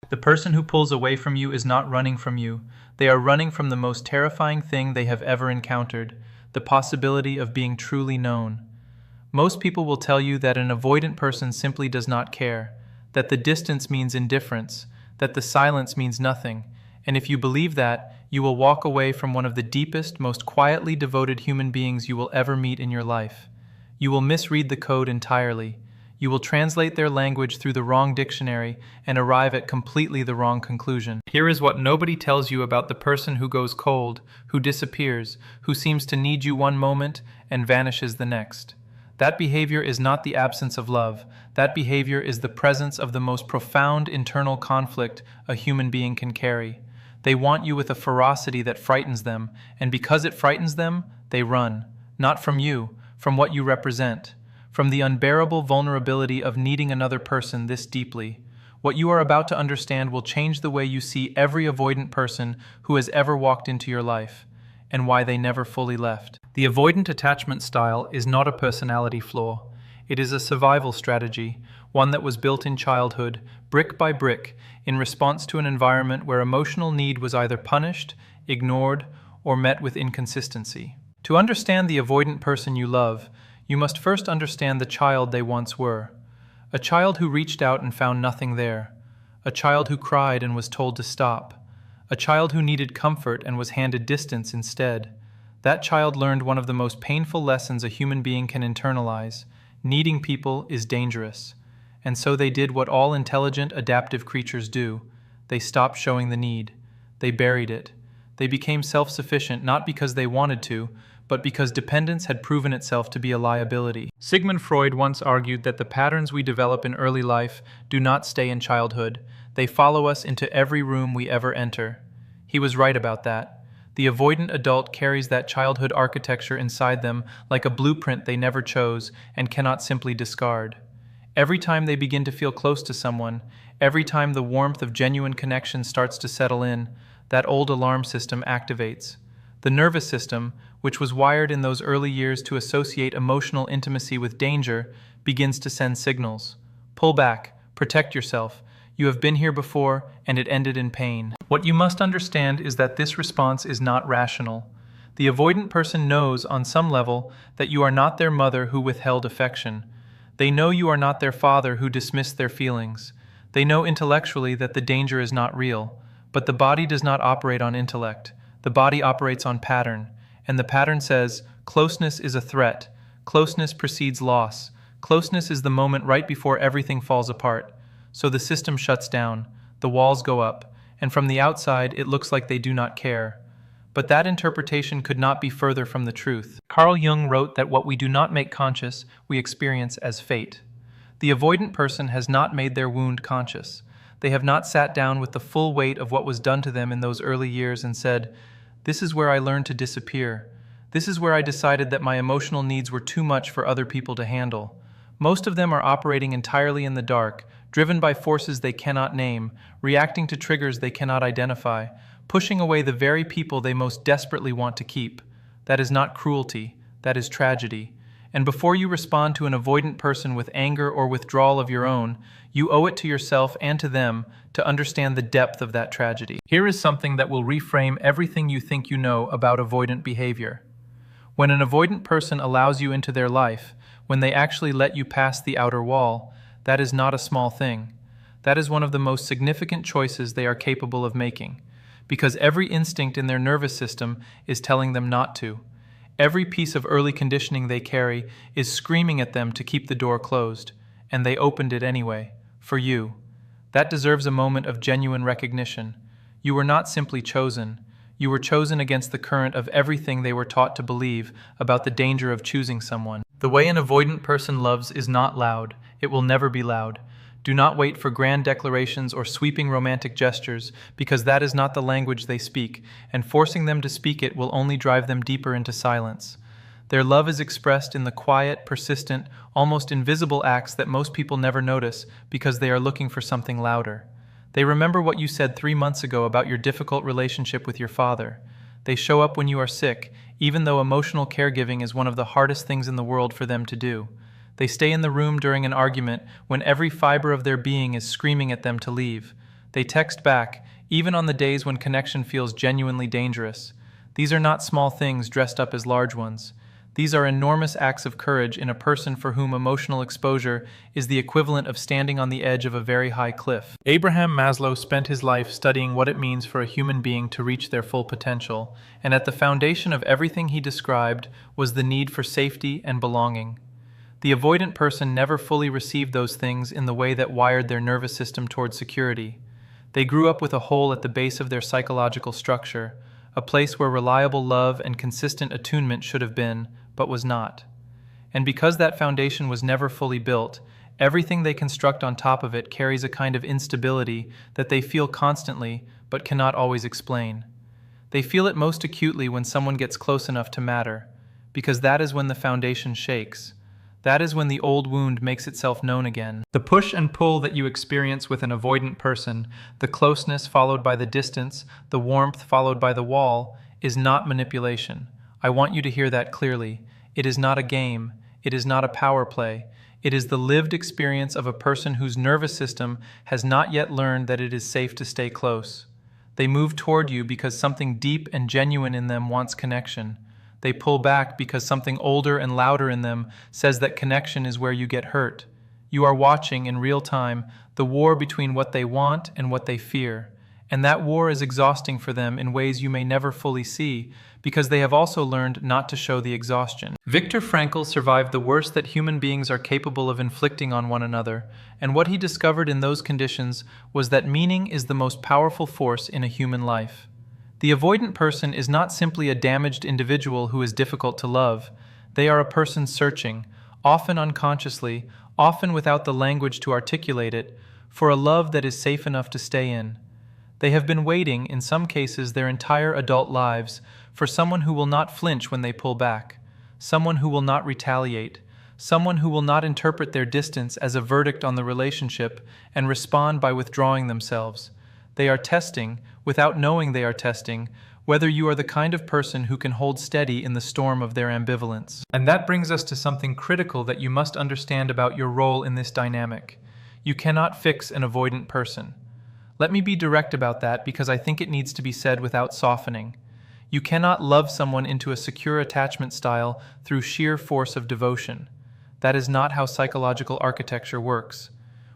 The person who pulls away from you is not running from you. They are running from the most terrifying thing they have ever encountered, the possibility of being truly known. Most people will tell you that an avoidant person simply does not care, that the distance means indifference, that the silence means nothing, and if you believe that, you will walk away from one of the deepest, most quietly devoted human beings you will ever meet in your life. You will misread the code entirely. You will translate their language through the wrong dictionary and arrive at completely the wrong conclusion. Here is what nobody tells you about the person who goes cold, who disappears, who seems to need you one moment and vanishes the next. That behavior is not the absence of love. That behavior is the presence of the most profound internal conflict a human being can carry. They want you with a ferocity that frightens them, and because it frightens them, they run. Not from you, from what you represent. From the unbearable vulnerability of needing another person this deeply. What you are about to understand will change the way you see every avoidant person who has ever walked into your life, and why they never fully left. The avoidant attachment style is not a personality flaw. It is a survival strategy, one that was built in childhood, brick by brick, in response to an environment where emotional need was either punished, ignored, or met with inconsistency. To understand the avoidant person you love, you must first understand the child they once were. A child who reached out and found nothing there. A child who cried and was told to stop. A child who needed comfort and was handed distance instead. That child learned one of the most painful lessons a human being can internalize. Needing people is dangerous. And so they did what all intelligent, adaptive creatures do. They stopped showing the need. They buried it. They became self-sufficient not because they wanted to, but because dependence had proven itself to be a liability. Sigmund Freud once argued that the patterns we develop in early life do not stay in childhood. They follow us into every room we ever enter. He was right about that. The avoidant adult carries that childhood architecture inside them like a blueprint they never chose and cannot simply discard. Every time they begin to feel close to someone, every time the warmth of genuine connection starts to settle in, that old alarm system activates. The nervous system, which was wired in those early years to associate emotional intimacy with danger, begins to send signals. Pull back, protect yourself. You have been here before, and it ended in pain. What you must understand is that this response is not rational. The avoidant person knows, on some level, that you are not their mother who withheld affection. They know you are not their father who dismissed their feelings. They know intellectually that the danger is not real, but the body does not operate on intellect. The body operates on pattern, and the pattern says, closeness is a threat. Closeness precedes loss. Closeness is the moment right before everything falls apart. So the system shuts down, the walls go up, and from the outside it looks like they do not care. But that interpretation could not be further from the truth. Carl Jung wrote that what we do not make conscious, we experience as fate. The avoidant person has not made their wound conscious. They have not sat down with the full weight of what was done to them in those early years and said, "This is where I learned to disappear. This is where I decided that my emotional needs were too much for other people to handle." Most of them are operating entirely in the dark, driven by forces they cannot name, reacting to triggers they cannot identify, pushing away the very people they most desperately want to keep. That is not cruelty, that is tragedy. And before you respond to an avoidant person with anger or withdrawal of your own, you owe it to yourself and to them to understand the depth of that tragedy. Here is something that will reframe everything you think you know about avoidant behavior. When an avoidant person allows you into their life, when they actually let you pass the outer wall, that is not a small thing. That is one of the most significant choices they are capable of making, because every instinct in their nervous system is telling them not to. Every piece of early conditioning they carry is screaming at them to keep the door closed, and they opened it anyway, for you. That deserves a moment of genuine recognition. You were not simply chosen. You were chosen against the current of everything they were taught to believe about the danger of choosing someone. The way an avoidant person loves is not loud. It will never be loud. Do not wait for grand declarations or sweeping romantic gestures, because that is not the language they speak, and forcing them to speak it will only drive them deeper into silence. Their love is expressed in the quiet, persistent, almost invisible acts that most people never notice because they are looking for something louder. They remember what you said 3 months ago about your difficult relationship with your father. They show up when you are sick, even though emotional caregiving is one of the hardest things in the world for them to do. They stay in the room during an argument when every fiber of their being is screaming at them to leave. They text back, even on the days when connection feels genuinely dangerous. These are not small things dressed up as large ones. These are enormous acts of courage in a person for whom emotional exposure is the equivalent of standing on the edge of a very high cliff. Abraham Maslow spent his life studying what it means for a human being to reach their full potential, and at the foundation of everything he described was the need for safety and belonging. The avoidant person never fully received those things in the way that wired their nervous system toward security. They grew up with a hole at the base of their psychological structure, a place where reliable love and consistent attunement should have been, but was not. And because that foundation was never fully built, everything they construct on top of it carries a kind of instability that they feel constantly, but cannot always explain. They feel it most acutely when someone gets close enough to matter, because that is when the foundation shakes. That is when the old wound makes itself known again. The push and pull that you experience with an avoidant person, the closeness followed by the distance, the warmth followed by the wall, is not manipulation. I want you to hear that clearly. It is not a game. It is not a power play. It is the lived experience of a person whose nervous system has not yet learned that it is safe to stay close. They move toward you because something deep and genuine in them wants connection. They pull back because something older and louder in them says that connection is where you get hurt. You are watching, in real time, the war between what they want and what they fear. And that war is exhausting for them in ways you may never fully see, because they have also learned not to show the exhaustion. Viktor Frankl survived the worst that human beings are capable of inflicting on one another, and what he discovered in those conditions was that meaning is the most powerful force in a human life. The avoidant person is not simply a damaged individual who is difficult to love. They are a person searching, often unconsciously, often without the language to articulate it, for a love that is safe enough to stay in. They have been waiting, in some cases their entire adult lives, for someone who will not flinch when they pull back, someone who will not retaliate, someone who will not interpret their distance as a verdict on the relationship and respond by withdrawing themselves. They are testing, without knowing they are testing, whether you are the kind of person who can hold steady in the storm of their ambivalence. And that brings us to something critical that you must understand about your role in this dynamic. You cannot fix an avoidant person. Let me be direct about that because I think it needs to be said without softening. You cannot love someone into a secure attachment style through sheer force of devotion. That is not how psychological architecture works.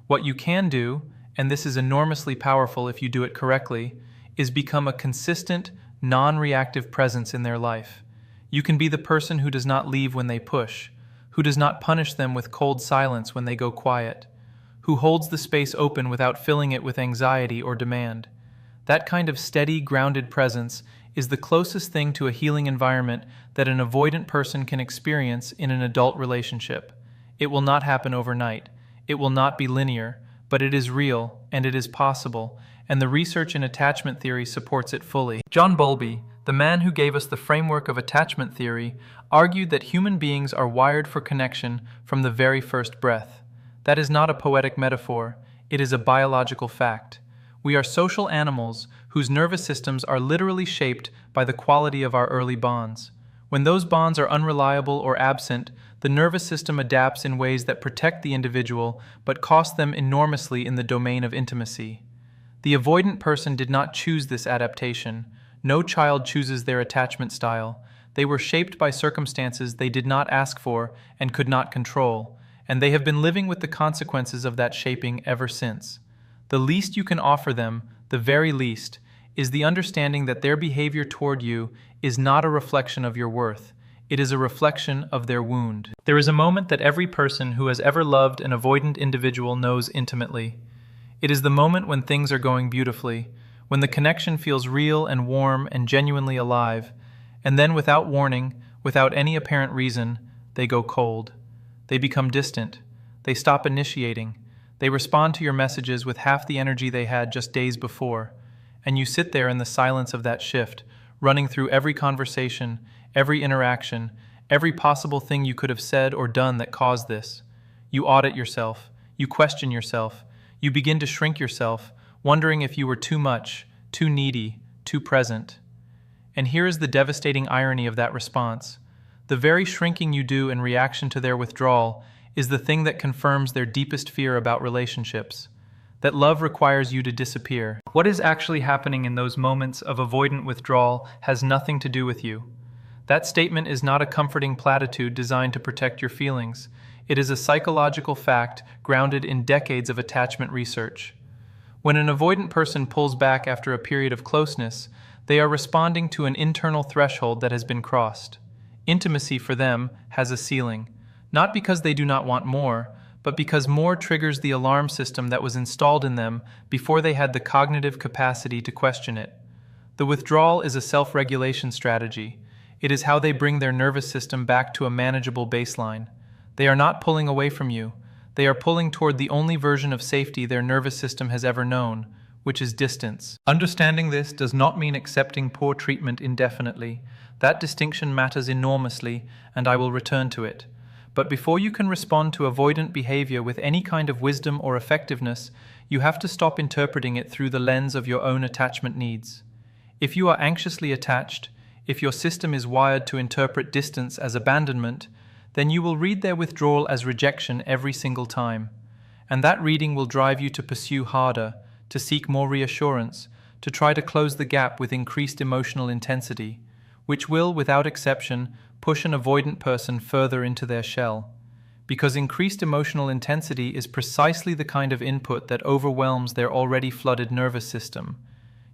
What you can do, and this is enormously powerful if you do it correctly, is become a consistent, non-reactive presence in their life. You can be the person who does not leave when they push, who does not punish them with cold silence when they go quiet, who holds the space open without filling it with anxiety or demand. That kind of steady, grounded presence is the closest thing to a healing environment that an avoidant person can experience in an adult relationship. It will not happen overnight. It will not be linear, but it is real, and it is possible, and the research in attachment theory supports it fully. John Bowlby, the man who gave us the framework of attachment theory, argued that human beings are wired for connection from the very first breath. That is not a poetic metaphor, it is a biological fact. We are social animals whose nervous systems are literally shaped by the quality of our early bonds. When those bonds are unreliable or absent, the nervous system adapts in ways that protect the individual but cost them enormously in the domain of intimacy. The avoidant person did not choose this adaptation. No child chooses their attachment style. They were shaped by circumstances they did not ask for and could not control, and they have been living with the consequences of that shaping ever since. The least you can offer them, the very least, is the understanding that their behavior toward you is not a reflection of your worth. It is a reflection of their wound. There is a moment that every person who has ever loved an avoidant individual knows intimately. It is the moment when things are going beautifully, when the connection feels real and warm and genuinely alive, and then without warning, without any apparent reason, they go cold. They become distant. They stop initiating. They respond to your messages with half the energy they had just days before, and you sit there in the silence of that shift, running through every conversation, every interaction, every possible thing you could have said or done that caused this. You audit yourself. You question yourself. You begin to shrink yourself, wondering if you were too much, too needy, too present. And here is the devastating irony of that response. The very shrinking you do in reaction to their withdrawal is the thing that confirms their deepest fear about relationships. that love requires you to disappear. What is actually happening in those moments of avoidant withdrawal has nothing to do with you. That statement is not a comforting platitude designed to protect your feelings. It is a psychological fact grounded in decades of attachment research. When an avoidant person pulls back after a period of closeness, they are responding to an internal threshold that has been crossed. Intimacy for them has a ceiling, not because they do not want more, but because more triggers the alarm system that was installed in them before they had the cognitive capacity to question it. The withdrawal is a self-regulation strategy. It is how they bring their nervous system back to a manageable baseline. They are not pulling away from you. They are pulling toward the only version of safety their nervous system has ever known, which is distance. Understanding this does not mean accepting poor treatment indefinitely. That distinction matters enormously, and I will return to it. But before you can respond to avoidant behavior with any kind of wisdom or effectiveness, you have to stop interpreting it through the lens of your own attachment needs. If you are anxiously attached, if your system is wired to interpret distance as abandonment, then you will read their withdrawal as rejection every single time. And that reading will drive you to pursue harder, to seek more reassurance, to try to close the gap with increased emotional intensity, which will, without exception, push an avoidant person further into their shell. Because increased emotional intensity is precisely the kind of input that overwhelms their already flooded nervous system.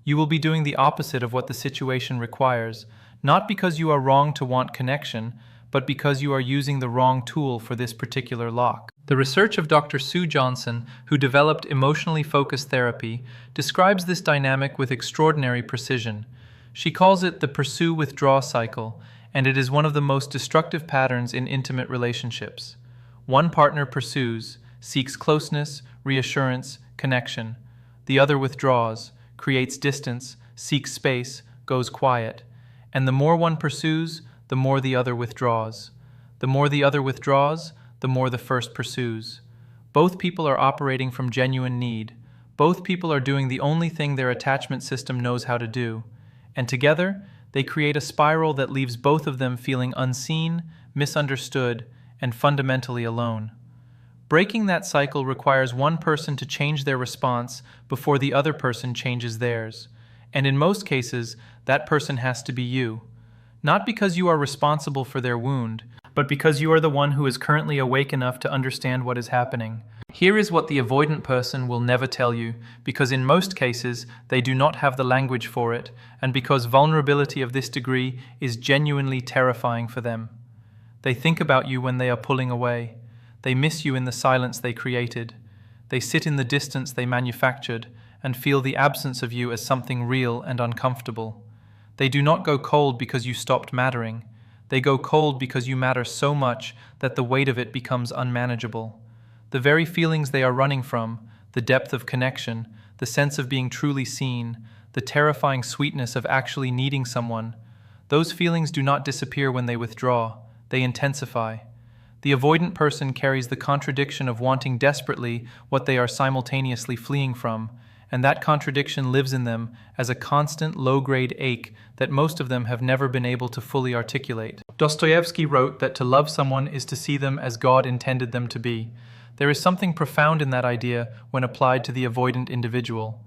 You will be doing the opposite of what the situation requires, not because you are wrong to want connection, but because you are using the wrong tool for this particular lock. The research of Dr. Sue Johnson, who developed emotionally focused therapy, describes this dynamic with extraordinary precision. She calls it the pursue-withdraw cycle, and it is one of the most destructive patterns in intimate relationships. One partner pursues, seeks closeness, reassurance, connection. The other withdraws, creates distance, seeks space, goes quiet. And the more one pursues, the more the other withdraws. The more the other withdraws, the more the first pursues. Both people are operating from genuine need. Both people are doing the only thing their attachment system knows how to do. And together, they create a spiral that leaves both of them feeling unseen, misunderstood, and fundamentally alone. Breaking that cycle requires one person to change their response before the other person changes theirs. And in most cases, that person has to be you. Not because you are responsible for their wound, but because you are the one who is currently awake enough to understand what is happening. Here is what the avoidant person will never tell you, because in most cases they do not have the language for it, and because vulnerability of this degree is genuinely terrifying for them. They think about you when they are pulling away. They miss you in the silence they created. They sit in the distance they manufactured and feel the absence of you as something real and uncomfortable. They do not go cold because you stopped mattering. They go cold because you matter so much that the weight of it becomes unmanageable. The very feelings they are running from, the depth of connection, the sense of being truly seen, the terrifying sweetness of actually needing someone, those feelings do not disappear when they withdraw, they intensify. The avoidant person carries the contradiction of wanting desperately what they are simultaneously fleeing from, and that contradiction lives in them as a constant low-grade ache that most of them have never been able to fully articulate. Dostoevsky wrote that to love someone is to see them as God intended them to be. There is something profound in that idea when applied to the avoidant individual.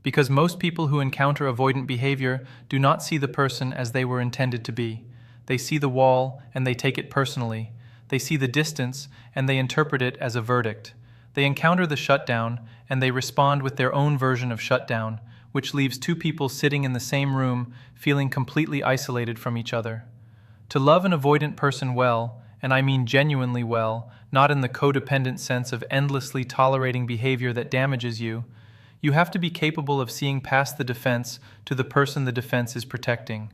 Because most people who encounter avoidant behavior do not see the person as they were intended to be. They see the wall and they take it personally. They see the distance and they interpret it as a verdict. They encounter the shutdown and they respond with their own version of shutdown, which leaves two people sitting in the same room feeling completely isolated from each other. To love an avoidant person well, and I mean genuinely well, not in the codependent sense of endlessly tolerating behavior that damages you, you have to be capable of seeing past the defense to the person the defense is protecting.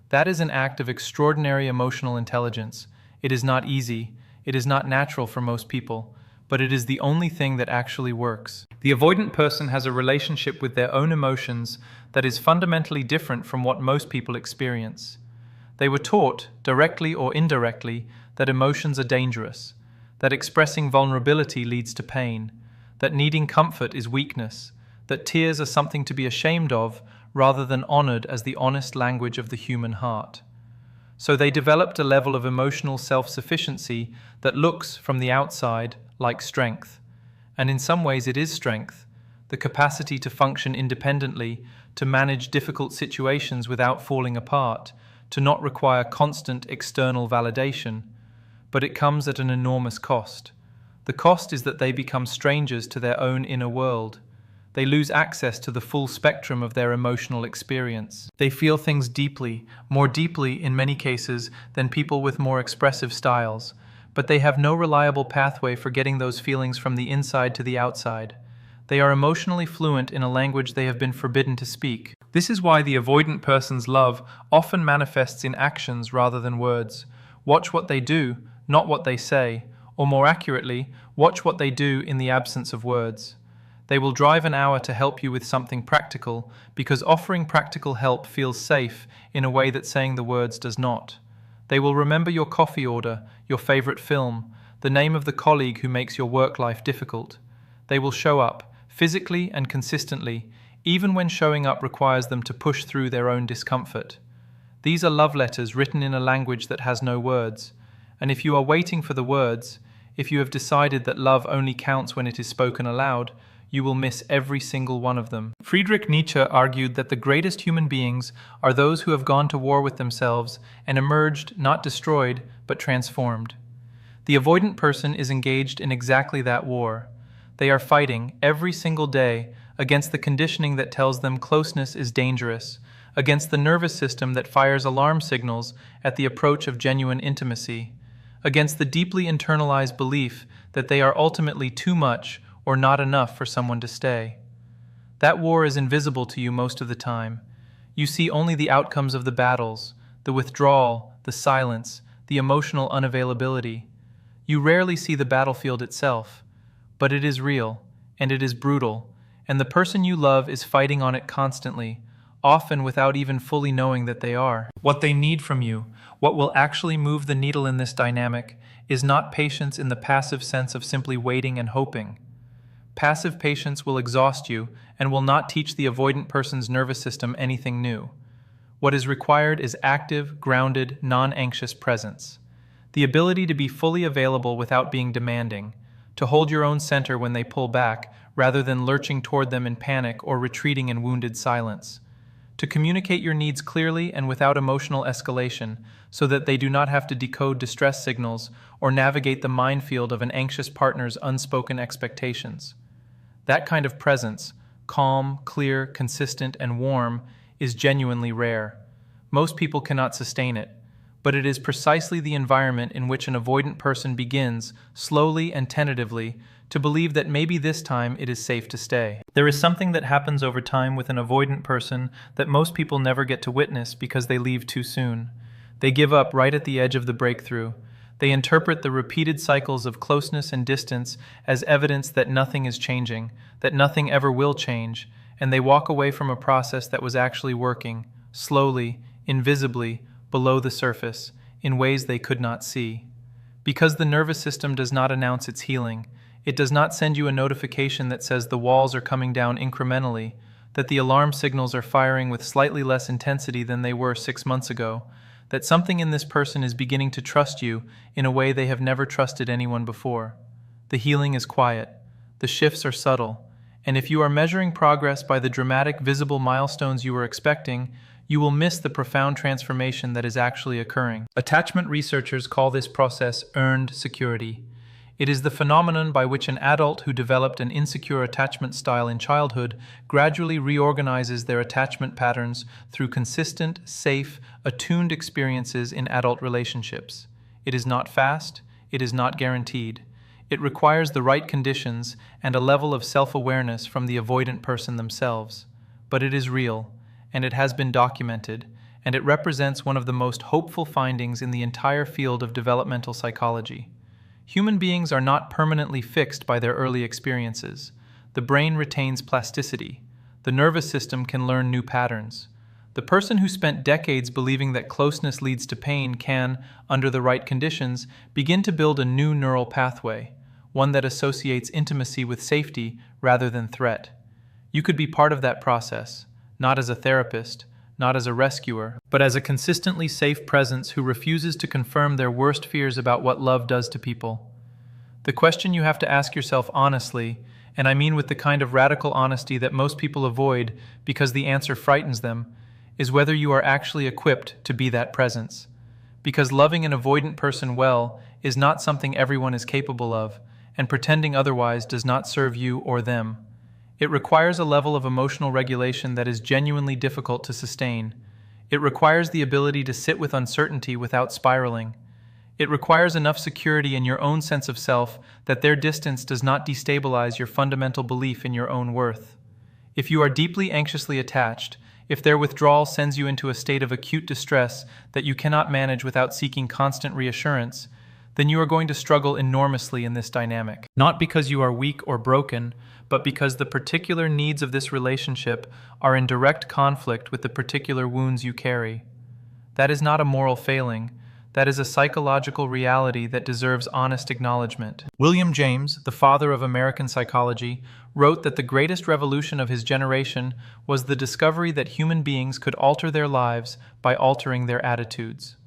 That is an act of extraordinary emotional intelligence. It is not easy, it is not natural for most people, but it is the only thing that actually works. The avoidant person has a relationship with their own emotions that is fundamentally different from what most people experience. They were taught, directly or indirectly, that emotions are dangerous, that expressing vulnerability leads to pain, that needing comfort is weakness, that tears are something to be ashamed of rather than honored as the honest language of the human heart. So they developed a level of emotional self-sufficiency that looks, from the outside, like strength. And in some ways it is strength. the capacity to function independently, to manage difficult situations without falling apart, to not require constant external validation. But it comes at an enormous cost. The cost is that they become strangers to their own inner world. They lose access to the full spectrum of their emotional experience. They feel things deeply, more deeply in many cases than people with more expressive styles, but they have no reliable pathway for getting those feelings from the inside to the outside. They are emotionally fluent in a language they have been forbidden to speak. This is why the avoidant person's love often manifests in actions rather than words. Watch what they do, not what they say, or more accurately, watch what they do in the absence of words. They will drive an hour to help you with something practical because offering practical help feels safe in a way that saying the words does not. They will remember your coffee order, your favorite film, the name of the colleague who makes your work life difficult. They will show up, physically and consistently, even when showing up requires them to push through their own discomfort. These are love letters written in a language that has no words. And if you are waiting for the words, if you have decided that love only counts when it is spoken aloud, you will miss every single one of them. Friedrich Nietzsche argued that the greatest human beings are those who have gone to war with themselves and emerged not destroyed, but transformed. The avoidant person is engaged in exactly that war. They are fighting every single day against the conditioning that tells them closeness is dangerous, against the nervous system that fires alarm signals at the approach of genuine intimacy, against the deeply internalized belief that they are ultimately too much or not enough for someone to stay. That war is invisible to you most of the time. You see only the outcomes of the battles, the withdrawal, the silence, the emotional unavailability. You rarely see the battlefield itself, but it is real, and it is brutal, and the person you love is fighting on it constantly, often without even fully knowing that they are. What they need from you, what will actually move the needle in this dynamic, is not patience in the passive sense of simply waiting and hoping. Passive patience will exhaust you and will not teach the avoidant person's nervous system anything new. What is required is active, grounded, non-anxious presence. The ability to be fully available without being demanding, to hold your own center when they pull back rather than lurching toward them in panic or retreating in wounded silence. To communicate your needs clearly and without emotional escalation so that they do not have to decode distress signals or navigate the minefield of an anxious partner's unspoken expectations. That kind of presence, calm, clear, consistent, and warm, is genuinely rare. Most people cannot sustain it, but it is precisely the environment in which an avoidant person begins, slowly and tentatively, to believe that maybe this time it is safe to stay. There is something that happens over time with an avoidant person that most people never get to witness because they leave too soon. They give up right at the edge of the breakthrough. They interpret the repeated cycles of closeness and distance as evidence that nothing is changing, that nothing ever will change, and they walk away from a process that was actually working, slowly, invisibly, below the surface, in ways they could not see. Because the nervous system does not announce its healing, it does not send you a notification that says the walls are coming down incrementally, that the alarm signals are firing with slightly less intensity than they were 6 months ago, that something in this person is beginning to trust you in a way they have never trusted anyone before. The healing is quiet. The shifts are subtle. And if you are measuring progress by the dramatic, visible milestones you were expecting, you will miss the profound transformation that is actually occurring. Attachment researchers call this process earned security. It is the phenomenon by which an adult who developed an insecure attachment style in childhood gradually reorganizes their attachment patterns through consistent, safe, attuned experiences in adult relationships. It is not fast, it is not guaranteed. It requires the right conditions and a level of self-awareness from the avoidant person themselves. But it is real, and it has been documented, and it represents one of the most hopeful findings in the entire field of developmental psychology. Human beings are not permanently fixed by their early experiences. The brain retains plasticity. The nervous system can learn new patterns. The person who spent decades believing that closeness leads to pain can, under the right conditions, begin to build a new neural pathway, one that associates intimacy with safety rather than threat. You could be part of that process, not as a therapist, not as a rescuer, but as a consistently safe presence who refuses to confirm their worst fears about what love does to people. The question you have to ask yourself honestly, and I mean with the kind of radical honesty that most people avoid because the answer frightens them, is whether you are actually equipped to be that presence. Because loving an avoidant person well is not something everyone is capable of, and pretending otherwise does not serve you or them. It requires a level of emotional regulation that is genuinely difficult to sustain. It requires the ability to sit with uncertainty without spiraling. It requires enough security in your own sense of self that their distance does not destabilize your fundamental belief in your own worth. If you are deeply anxiously attached, if their withdrawal sends you into a state of acute distress that you cannot manage without seeking constant reassurance, then you are going to struggle enormously in this dynamic. Not because you are weak or broken, but because the particular needs of this relationship are in direct conflict with the particular wounds you carry. That is not a moral failing. That is a psychological reality that deserves honest acknowledgement. William James, the father of American psychology, wrote that the greatest revolution of his generation was the discovery that human beings could alter their lives by altering their attitudes.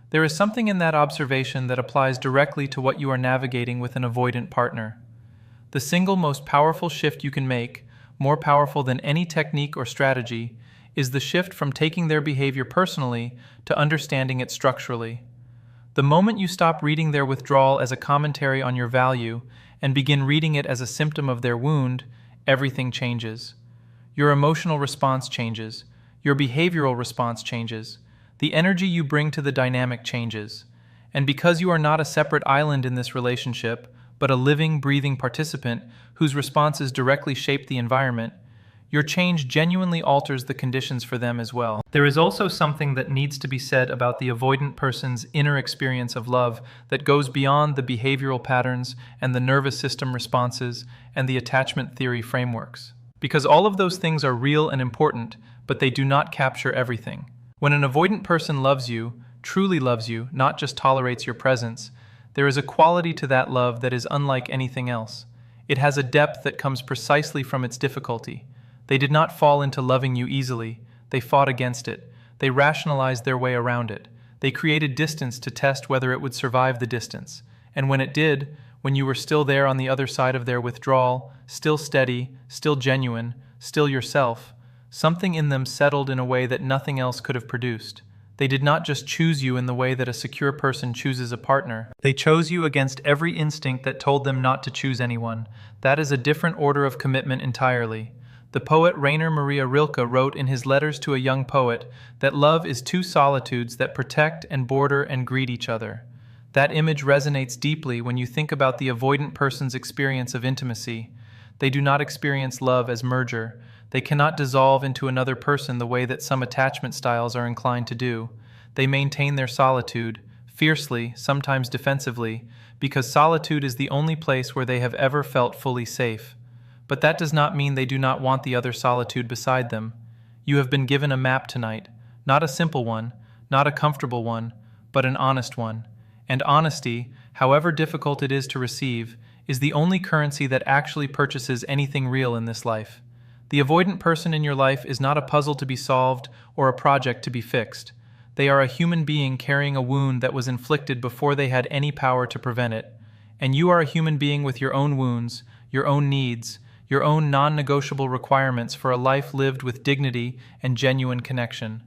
There is something in that observation that applies directly to what you are navigating with an avoidant partner. The single most powerful shift you can make, more powerful than any technique or strategy, is the shift from taking their behavior personally to understanding it structurally. The moment you stop reading their withdrawal as a commentary on your value and begin reading it as a symptom of their wound, everything changes. Your emotional response changes. Your behavioral response changes. The energy you bring to the dynamic changes. And because you are not a separate island in this relationship, but a living, breathing participant whose responses directly shape the environment, your change genuinely alters the conditions for them as well. There is also something that needs to be said about the avoidant person's inner experience of love that goes beyond the behavioral patterns and the nervous system responses and the attachment theory frameworks. Because all of those things are real and important, but they do not capture everything. When an avoidant person loves you, truly loves you, not just tolerates your presence, there is a quality to that love that is unlike anything else. It has a depth that comes precisely from its difficulty. They did not fall into loving you easily. They fought against it. They rationalized their way around it. They created distance to test whether it would survive the distance. And when it did, when you were still there on the other side of their withdrawal, still steady, still genuine, still yourself, something in them settled in a way that nothing else could have produced. They did not just choose you in the way that a secure person chooses a partner. They chose you against every instinct that told them not to choose anyone. That is a different order of commitment entirely. The poet Rainer Maria Rilke wrote in his Letters to a Young Poet that love is two solitudes that protect and border and greet each other. That image resonates deeply when you think about the avoidant person's experience of intimacy. They do not experience love as merger. They cannot dissolve into another person the way that some attachment styles are inclined to do. They maintain their solitude, fiercely, sometimes defensively, because solitude is the only place where they have ever felt fully safe. But that does not mean they do not want the other solitude beside them. You have been given a map tonight, not a simple one, not a comfortable one, but an honest one. And honesty, however difficult it is to receive, is the only currency that actually purchases anything real in this life. The avoidant person in your life is not a puzzle to be solved or a project to be fixed. They are a human being carrying a wound that was inflicted before they had any power to prevent it. And you are a human being with your own wounds, your own needs, your own non-negotiable requirements for a life lived with dignity and genuine connection.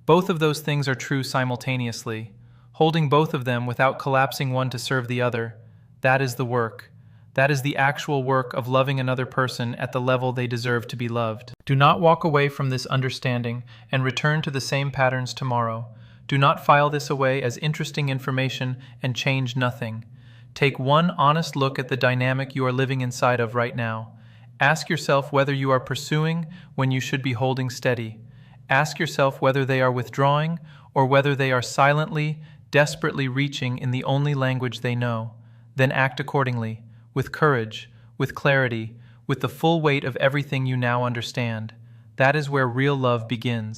Both of those things are true simultaneously. Holding both of them without collapsing one to serve the other, that is the work. That is the actual work of loving another person at the level they deserve to be loved. Do not walk away from this understanding and return to the same patterns tomorrow. Do not file this away as interesting information and change nothing. Take one honest look at the dynamic you are living inside of right now. Ask yourself whether you are pursuing when you should be holding steady. Ask yourself whether they are withdrawing or whether they are silently, desperately reaching in the only language they know. Then act accordingly, with courage, with clarity, with the full weight of everything you now understand. That is where real love begins.